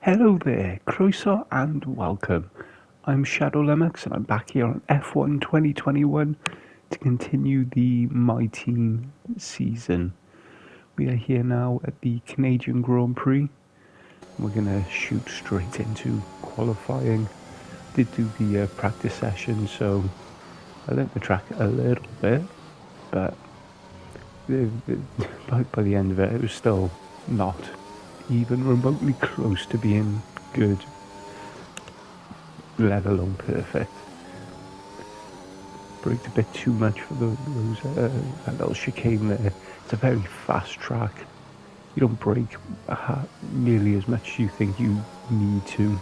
Hello there, croeso and welcome. I'm Shadow Lumox and I'm back here on F1 2021 to continue the My Team season. We are here now at the Canadian Grand Prix. We're going to shoot straight into qualifying. Did do the practice session, so I learnt the track a little bit, but by the end of it, it was still not even remotely close to being good, let alone perfect. Braked a bit too much for that little chicane there. It's a very fast track. You don't brake nearly as much as you think you need to.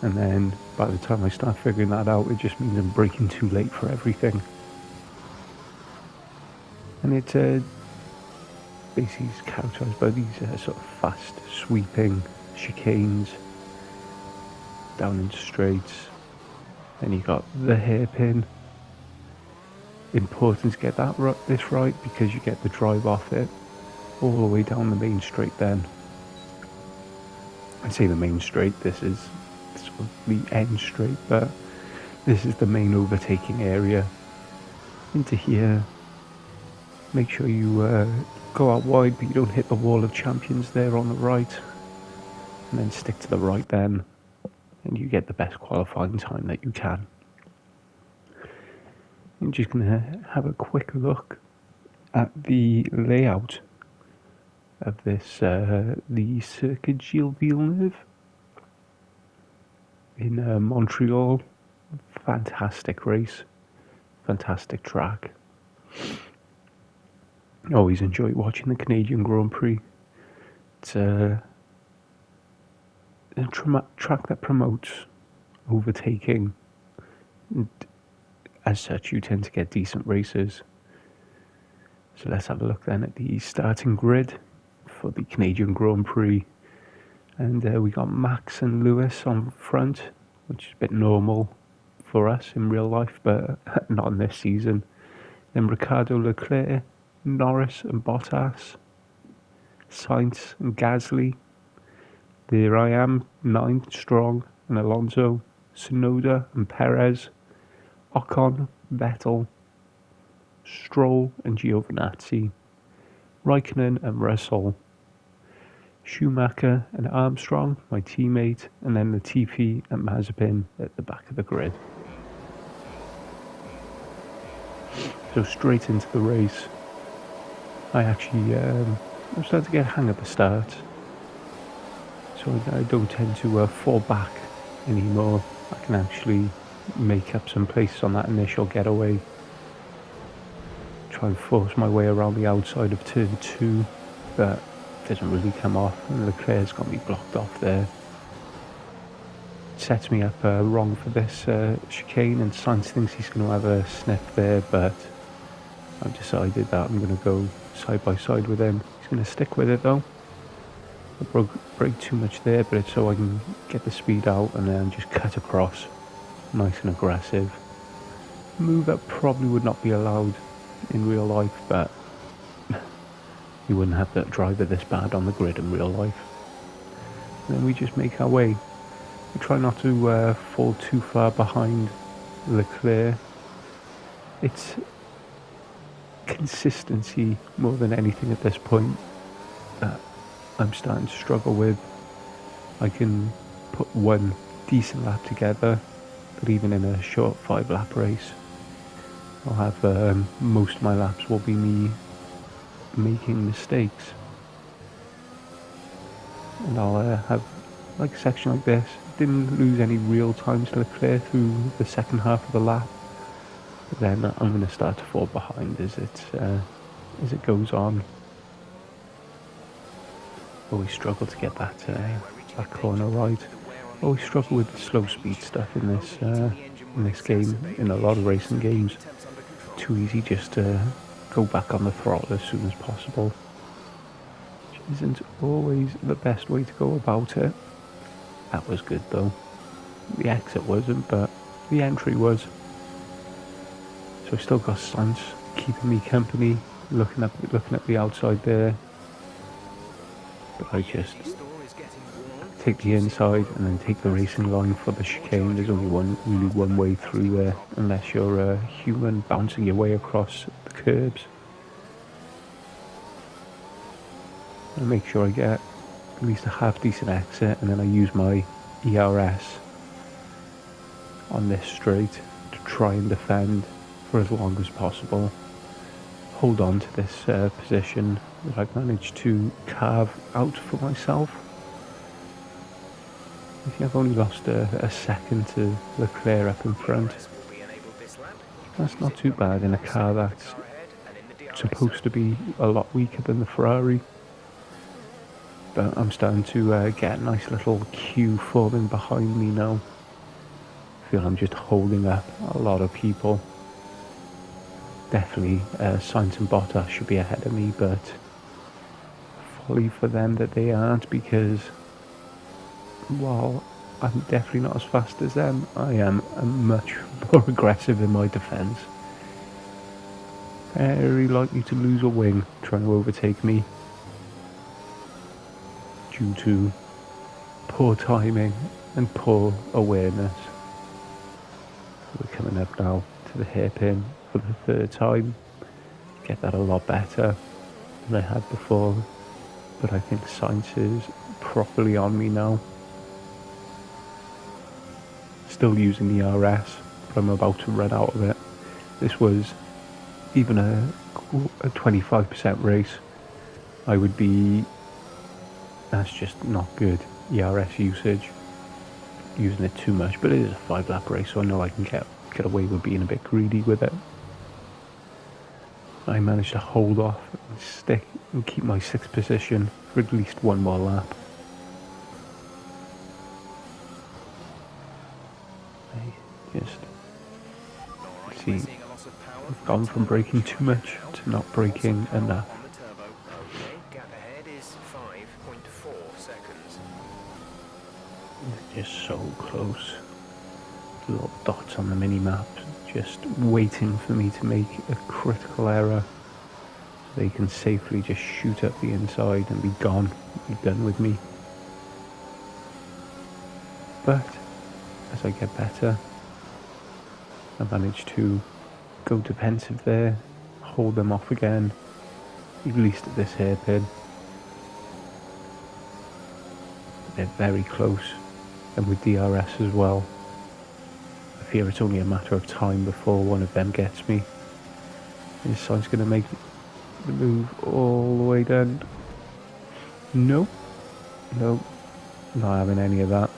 And then by the time I start figuring that out, it just means I'm braking too late for everything. And it's basically is characterised by these sort of fast sweeping chicanes down into straights. Then you got the hairpin. Important to get this right because you get the drive off it all the way down the main straight. Then I say the main straight, this is sort of the end straight, but this is the main overtaking area. Into here, make sure you go out wide, but you don't hit the wall of champions there on the right, and then stick to the right then, and you get the best qualifying time that you can. I'm just going to have a quick look at the layout of this, the Circuit Gilles Villeneuve in Montreal. Fantastic race, fantastic track. Always enjoy watching the Canadian Grand Prix. It's a track that promotes overtaking. And as such, you tend to get decent races. So let's have a look then at the starting grid for the Canadian Grand Prix. And we got Max and Lewis on front, which is a bit normal for us in real life, but not in this season. Then Ricard, Leclerc, Norris and Bottas, Sainz and Gasly. There I am, 9 strong, and Alonso, Tsunoda and Perez, Ocon, Vettel, Stroll and Giovinazzi, Raikkonen and Russell, Schumacher and Armstrong, my teammate, and then Latifi and Mazepin at the back of the grid. So straight into the race. I actually, I'm starting to get a hang of the start, so I don't tend to fall back anymore. I can actually make up some pace on that initial getaway, try and force my way around the outside of turn 2, but it doesn't really come off, and Leclerc's got me blocked off there. It sets me up wrong for this chicane, and Sainz thinks he's going to have a sniff there, but I've decided that I'm going to go side by side with him. He's going to stick with it though. I brake too much there, but it's so I can get the speed out and then just cut across. Nice and aggressive. Move that probably would not be allowed in real life, but you wouldn't have that driver this bad on the grid in real life. And then we just make our way. We try not to fall too far behind Leclerc. It's consistency more than anything at this point that I'm starting to struggle with. I can put one decent lap together, but even in a short 5-lap race, I'll have most of my laps will be me making mistakes, and I'll have like a section like this. Didn't lose any real time to Leclerc through the second half of the lap. But then I'm going to start to fall behind as it goes on. Always struggle to get that corner right. Always struggle with the slow speed stuff in this game. In a lot of racing games, too easy just to go back on the throttle as soon as possible, which isn't always the best way to go about it. That was good though. The exit wasn't, but the entry was. So I still got Sainz keeping me company, looking at the outside there. But I just take the inside and then take the racing line for the chicane. There's only really one way through there, unless you're a human bouncing your way across the curbs. And make sure I get at least a half decent exit, and then I use my ERS on this straight to try and defend for as long as possible. Hold on to this position that I've managed to carve out for myself. I think I've only lost a second to Leclerc up in front. That's not too bad in a car that's supposed to be a lot weaker than the Ferrari. But I'm starting to get a nice little queue forming behind me now. I feel I'm just holding up a lot of people. Definitely Sainz and Bottas should be ahead of me, but folly for them that they aren't, because while I'm definitely not as fast as them, I am much more aggressive in my defence. Very likely to lose a wing trying to overtake me due to poor timing and poor awareness. We're coming up now to the hairpin for the third time. Get that a lot better than I had before, but I think Sainz is properly on me now. Still using the RS, but I'm about to run out of it. This was even a 25% race. I would be, that's just not good, ERS usage. Using it too much, but it is a 5-lap race, so I know I can get away with being a bit greedy with it. I managed to hold off and stick and keep my 6th position for at least one more lap. See, I've gone from braking too much to not braking enough. Just so close. Little dots on the mini-map, just waiting for me to make a critical error. So they can safely just shoot up the inside and be gone, be done with me. But as I get better, I manage to go defensive there, hold them off again, at least at this hairpin. They're very close, and with DRS as well. I fear it's only a matter of time before one of them gets me. Is Sainz going to make the move all the way down? No, not having any of that.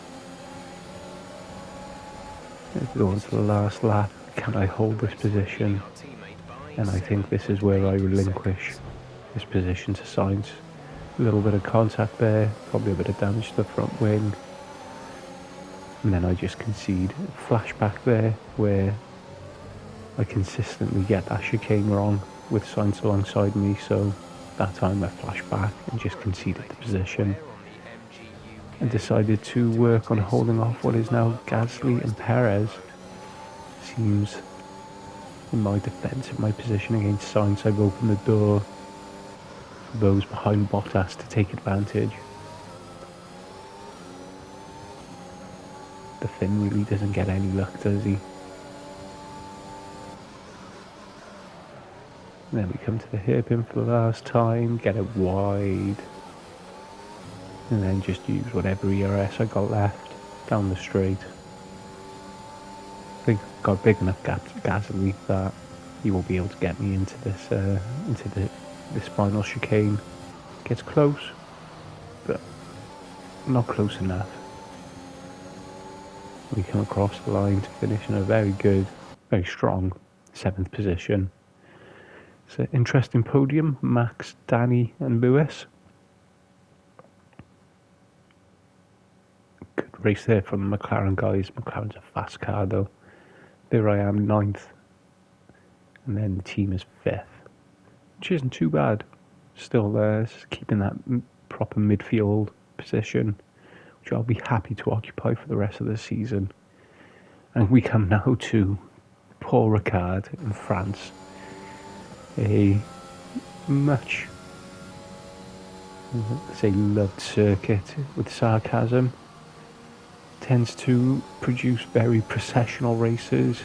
Going to the last lap, can I hold this position? And I think this is where I relinquish this position to Sainz. A little bit of contact there, probably a bit of damage to the front wing. And then I just concede. Flashback there, where I consistently get that chicane wrong with Sainz alongside me, so that time I flashed back and just conceded the position. And decided to work on holding off what is now Gasly and Perez. Seems in my defence, in my position against Sainz, I've opened the door for those behind Bottas to take advantage. The Finn really doesn't get any luck, does he? And then we come to the hairpin for the last time, get it wide. And then just use whatever ERS I got left down the straight. I think I've got big enough Gasly that he will be able to get me into this this final chicane. Gets close, but not close enough. We come across the line to finish in a very good, very strong 7th position. It's an interesting podium. Max, Danny and Lewis. Race there from the McLaren guys. McLaren's a fast car though. There I am, 9th. And then the team is 5th. Which isn't too bad. Still there, keeping that proper midfield position, which I'll be happy to occupy for the rest of the season. And we come now to Paul Ricard in France. A much say loved circuit with sarcasm, tends to produce very processional races,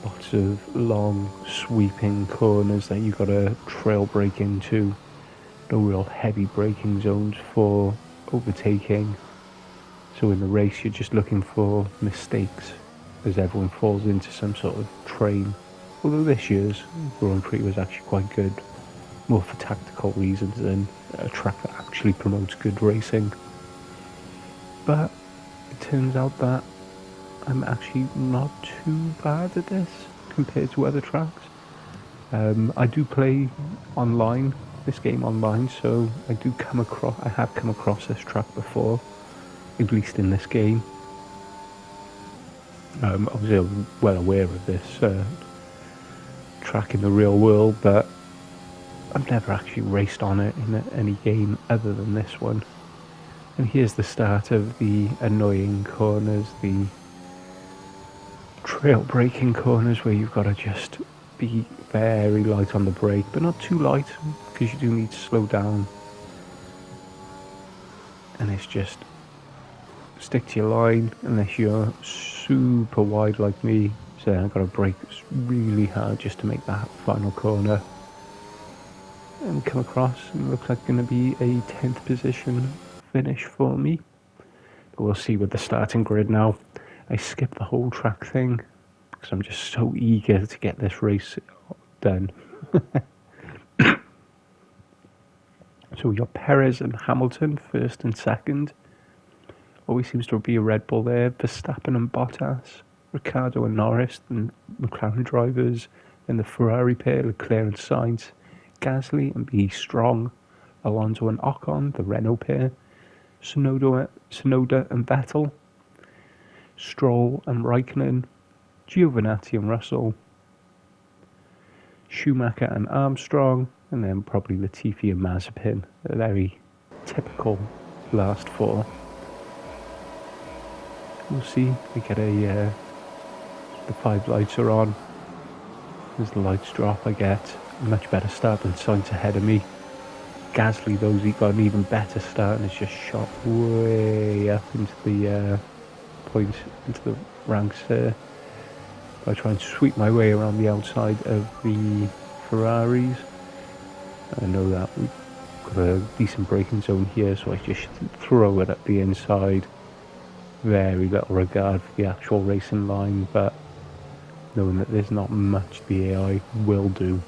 lots of long sweeping corners that you got to trail brake into, no real heavy braking zones for overtaking. So in the race you're just looking for mistakes as everyone falls into some sort of train. Although this year's Grand Prix was actually quite good, more for tactical reasons than a track that actually promotes good racing. But it turns out that I'm actually not too bad at this compared to other tracks. I do play online, this game online, so I have come across this track before, at least in this game. Obviously I'm well aware of this track in the real world, but I've never actually raced on it in any game other than this one. And here's the start of the annoying corners, the trail braking corners where you've got to just be very light on the brake, but not too light because you do need to slow down. And it's just stick to your line unless you're super wide like me. So I've got to brake really hard just to make that final corner and come across, and it looks like going to be a 10th position finish for me. But we'll see with the starting grid now. I skipped the whole track thing because I'm just so eager to get this race done. So we got Perez and Hamilton first and second. Always seems to be a Red Bull there. Verstappen and Bottas, Ricciardo and Norris, and McLaren drivers. Then the Ferrari pair, Leclerc and Sainz, Gasly and B. Strong, Alonso and Ocon, the Renault pair, Tsunoda and Vettel, Stroll and Raikkonen, Giovinazzi and Russell, Schumacher and Armstrong, and then probably Latifi and Mazepin. A very typical last four. We'll see. We get the 5 lights are on. As the lights drop, I get a much better start than Sainz ahead of me. Gasly, though, he got an even better start and has just shot way up into the into the ranks there. I try and sweep my way around the outside of the Ferraris. I know that we've got a decent braking zone here, so I just throw it at the inside. Very little regard for the actual racing line, but knowing that there's not much the AI will do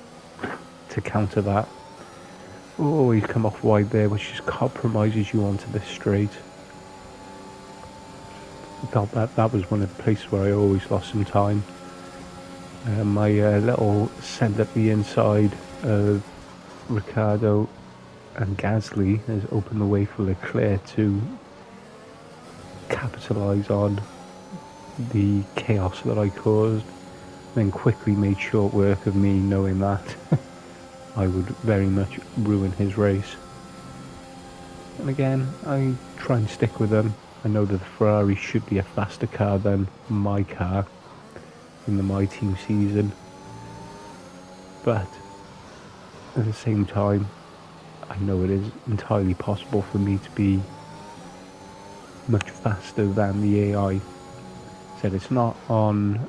to counter that. Oh, he's come off wide there, which just compromises you onto this straight. I felt that was one of the places where I always lost some time. My little send up the inside of Ricciardo and Gasly has opened the way for Leclerc to capitalise on the chaos that I caused, then quickly made short work of me, knowing that I would very much ruin his race. And again, I try and stick with them. I know that the Ferrari should be a faster car than my car in the My Team season, but at the same time I know it is entirely possible for me to be much faster than the AI. Said it's not on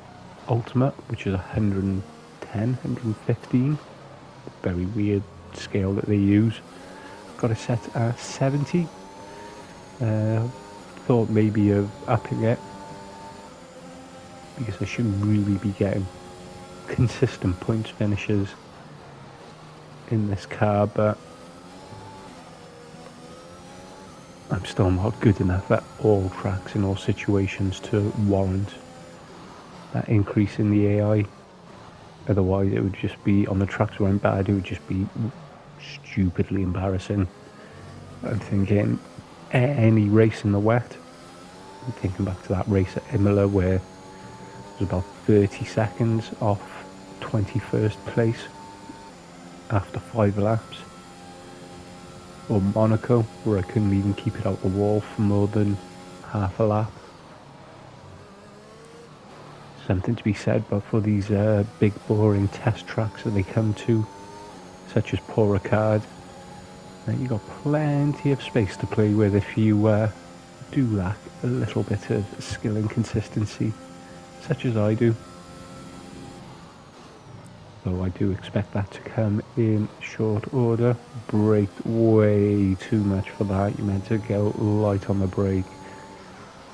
Ultimate, which is 110, 115, very weird scale that they use. Got it set at 70. Thought maybe of upping it, because I should really be getting consistent points finishes in this car, but I'm still not good enough at all tracks in all situations to warrant that increase in the AI. Otherwise it would just be, on the tracks where I'm bad, it would just be stupidly embarrassing. I'm thinking any race in the wet. I'm thinking back to that race at Imola where it was about 30 seconds off 21st place after 5 laps. Or Monaco, where I couldn't even keep it out the wall for more than half a lap. Something to be said but for these big boring test tracks that they come to, such as Paul Ricard. You've got plenty of space to play with if you do lack a little bit of skill and consistency, such as I do. Though I do expect that to come in short order. Braked way too much for that. You're meant to go light on the brake.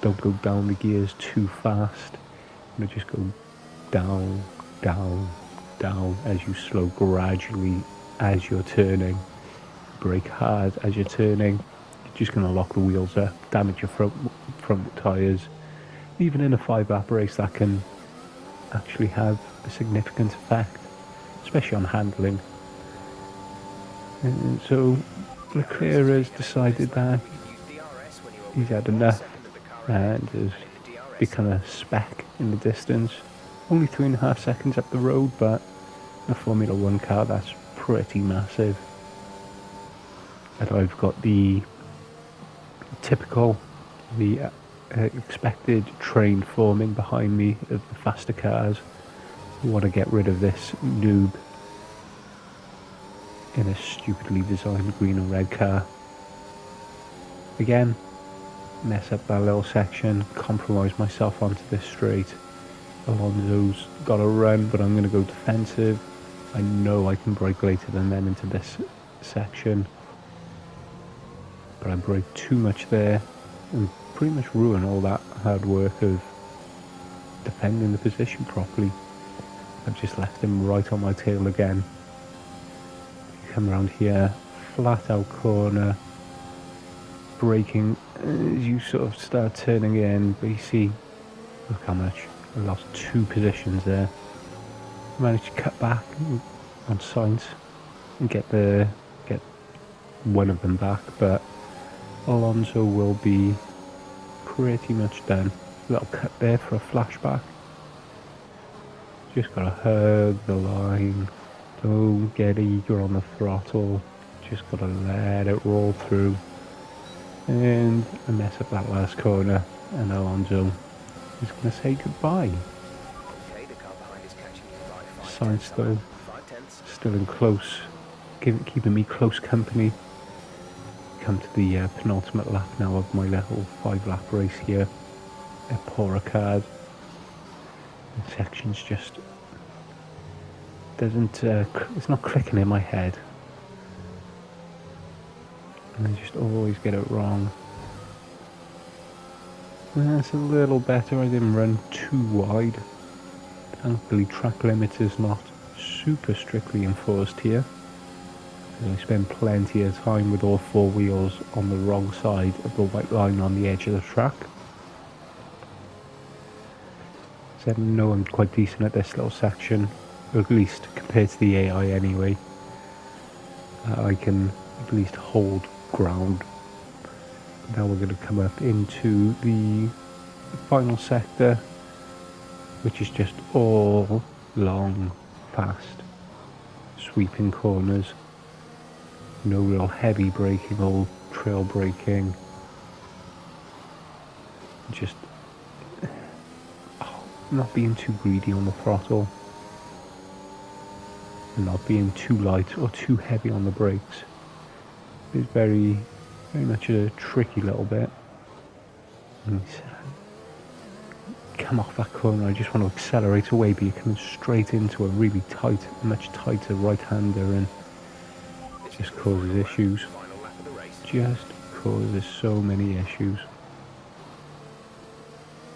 Don't go down the gears too fast. You just go down, down, down as you slow gradually as you're turning. Brake hard as you're turning. You're just going to lock the wheels up, damage your front tyres. Even in a 5-lap race, that can actually have a significant effect, especially on handling. And so Leclerc has decided that he's had enough and has become a speck in the distance. Only 3.5 seconds up the road, but in a Formula 1 car, that's pretty massive. And I've got the typical, the expected train forming behind me of the faster cars who want to get rid of this noob in a stupidly designed green and red car. Again, mess up that little section, compromise myself onto this straight. Alonso's got a run, but I'm going to go defensive. I know I can brake later than them into this section, but I brake too much there and pretty much ruin all that hard work of defending the position properly. I've just left him right on my tail again. Come around here, flat out corner, braking as you sort of start turning in, but you see, look how much, I lost 2 positions there. Managed to cut back on Sainz and get one of them back, but Alonso will be pretty much done. A little cut there for a flashback. Just gotta hug the line. Don't get eager on the throttle. Just gotta let it roll through. And I mess up that last corner, and Alonso is gonna say goodbye. Sainz though, still in close, keeping me close company. Come to the penultimate lap now of my little 5-lap race here at Ricard. The section's just doesn't, it's not clicking in my head. And I just always get it wrong. That's a little better, I didn't run too wide. Thankfully track limit is not super strictly enforced here. I spend plenty of time with all 4 wheels on the wrong side of the white line on the edge of the track. So I know I'm quite decent at this little section, or at least compared to the AI anyway. I can at least hold ground. Now we're going to come up into the final sector, which is just all long, fast, sweeping corners. No real heavy braking or trail braking. Just not being too greedy on the throttle. And not being too light or too heavy on the brakes. It's very much a tricky little bit. And come off that corner, I just want to accelerate away, but you're coming straight into a really tight, much tighter right-hander, and it just causes issues. Just causes so many issues.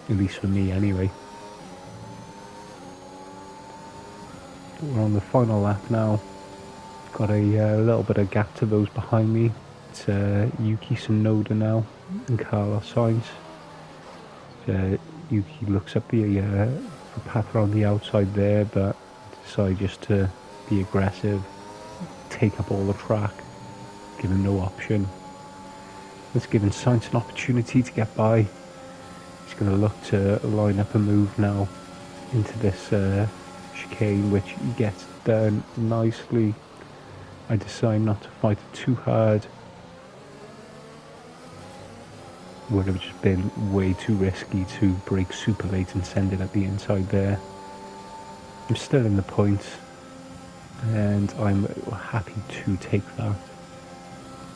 At least for me anyway. We're on the final lap now. Got a little bit of gap to those behind me. It's Yuki Tsunoda now and Carlos Sainz. Yuki looks up the path around the outside there, but decided just to be aggressive, take up all the track, give him no option. It's given Sainz an opportunity to get by. He's going to look to line up a move now into this chicane, which he gets done nicely. I decide not to fight it too hard. Would have just been way too risky to brake super late and send it at the inside there. I'm still in the points, and I'm happy to take that.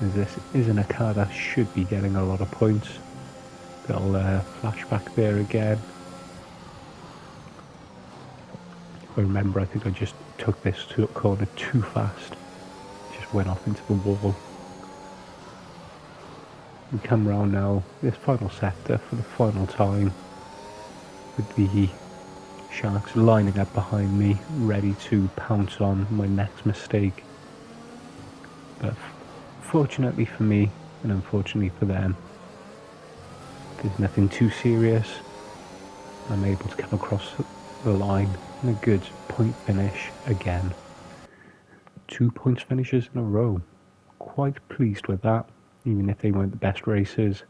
as this isn't a car that should be getting a lot of points. Little flashback there again. I remember, I think I just took this corner too fast. Just went off into the wall. We come round now, this final sector for the final time, with the sharks lining up behind me, ready to pounce on my next mistake. But fortunately for me, and unfortunately for them, there's nothing too serious. I'm able to come across the line in a good point finish again. 2 points finishes in a row. Quite pleased with that, even if they weren't the best races.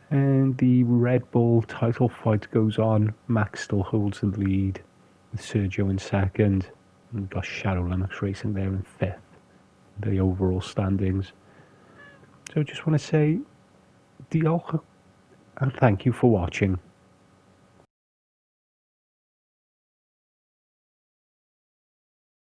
And the Red Bull title fight goes on. Max still holds the lead, with Sergio in second. And we've got Shadow Lumox racing there in fifth, the overall standings. So I just want to say, diolch and thank you for watching.